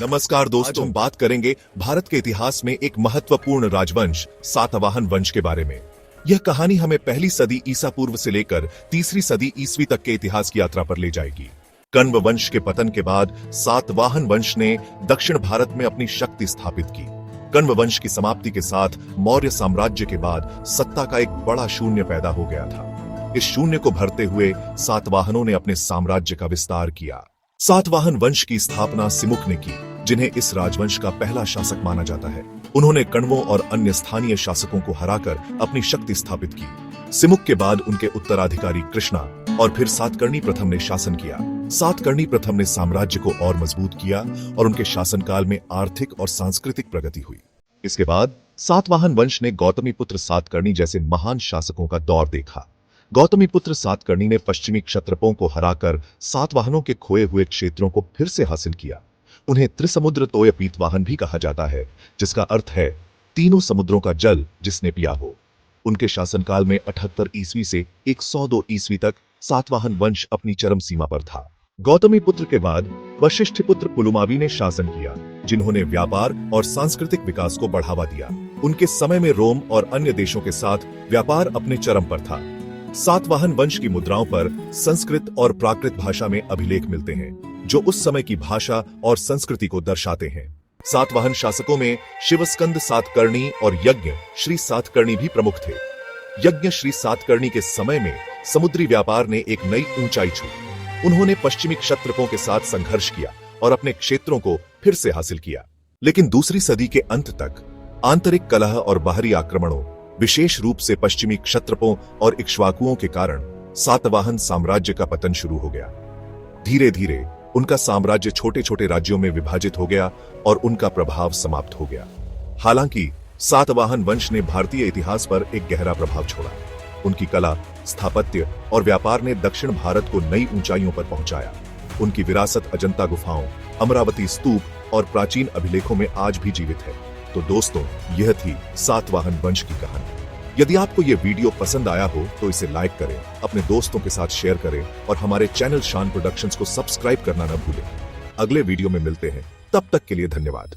नमस्कार दोस्तों, हम बात करेंगे भारत के इतिहास में एक महत्वपूर्ण राजवंश सातवाहन वंश के बारे में। यह कहानी हमें पहली सदी ईसा पूर्व से लेकर तीसरी सदी ईस्वी तक के इतिहास की यात्रा पर ले जाएगी। कण्व वंश के पतन के बाद सातवाहन वंश ने दक्षिण भारत में अपनी शक्ति स्थापित की। कण्व वंश की समाप्ति के साथ मौर्य साम्राज्य के बाद सत्ता का एक बड़ा शून्य पैदा हो गया था। इस शून्य को भरते हुए सातवाहनों ने अपने साम्राज्य का विस्तार किया। सातवाहन वंश की स्थापना सिमुक ने की, जिन्हें इस राजवंश का पहला शासक माना जाता है। उन्होंने कण्वों और अन्य स्थानीय शासकों को हराकर अपनी शक्ति स्थापित की। सिमुक के बाद उनके उत्तराधिकारी कृष्णा और फिर सातकर्णी प्रथम ने शासन किया। सातकर्णी प्रथम ने साम्राज्य को और मजबूत किया और उनके शासनकाल में आर्थिक और सांस्कृतिक प्रगति हुई। इसके बाद सातवाहन वंश ने गौतमीपुत्र सातकर्णी जैसे महान शासकों का दौर देखा। गौतमीपुत्र सातकर्णी ने पश्चिमी क्षत्रपों को हराकर सातवाहनों के खोए हुए क्षेत्रों को फिर से हासिल किया। उन्हें त्रिसमुद्र तोय पीतवाहन भी कहा जाता है, जिसका अर्थ है तीनों समुद्रों का जल जिसने पिया हो। उनके शासनकाल में 78 ईस्वी से 102 ईस्वी तक सातवाहन वंश अपनी चरम सीमा पर था। गौतमीपुत्र के बाद वशिष्ठपुत्र पुलुमावी ने शासन किया, जिन्होंने व्यापार और सांस्कृतिक विकास को बढ़ावा दिया। उनके समय में रोम और अन्य देशों के साथ व्यापार अपने चरम पर था। सातवाहन वंश की मुद्राओं पर संस्कृत और प्राकृत भाषा में अभिलेख मिलते हैं, जो उस समय की भाषा और संस्कृति को दर्शाते हैं। सातवाहन शासकों में शिवस्कंद सातकर्णी और यज्ञ श्री सातकर्णी भी प्रमुख थे। यज्ञ श्री सातकर्णी के समय में समुद्री व्यापार ने एक नई ऊंचाई छू। उन्होंने पश्चिमी क्षत्रपों के साथ संघर्ष किया और अपने क्षेत्रों को फिर से हासिल किया। लेकिन दूसरी सदी के अंत तक आंतरिक कलह और बाहरी आक्रमणों, विशेष रूप से पश्चिमी क्षत्रपों और इक्ष्वाकुओं के कारण सातवाहन साम्राज्य का पतन शुरू हो गया। धीरे धीरे उनका साम्राज्य छोटे छोटे राज्यों में विभाजित हो गया और उनका प्रभाव समाप्त हो गया। हालांकि सातवाहन वंश ने भारतीय इतिहास पर एक गहरा प्रभाव छोड़ा। उनकी कला, स्थापत्य और व्यापार ने दक्षिण भारत को नई ऊंचाइयों पर पहुंचाया। उनकी विरासत अजंता गुफाओं, अमरावती स्तूप और प्राचीन अभिलेखों में आज भी जीवित है। तो दोस्तों, यह थी सातवाहन वंश की कहानी। यदि आपको यह वीडियो पसंद आया हो तो इसे लाइक करें, अपने दोस्तों के साथ शेयर करें और हमारे चैनल शान प्रोडक्शंस को सब्सक्राइब करना न भूलें। अगले वीडियो में मिलते हैं, तब तक के लिए धन्यवाद।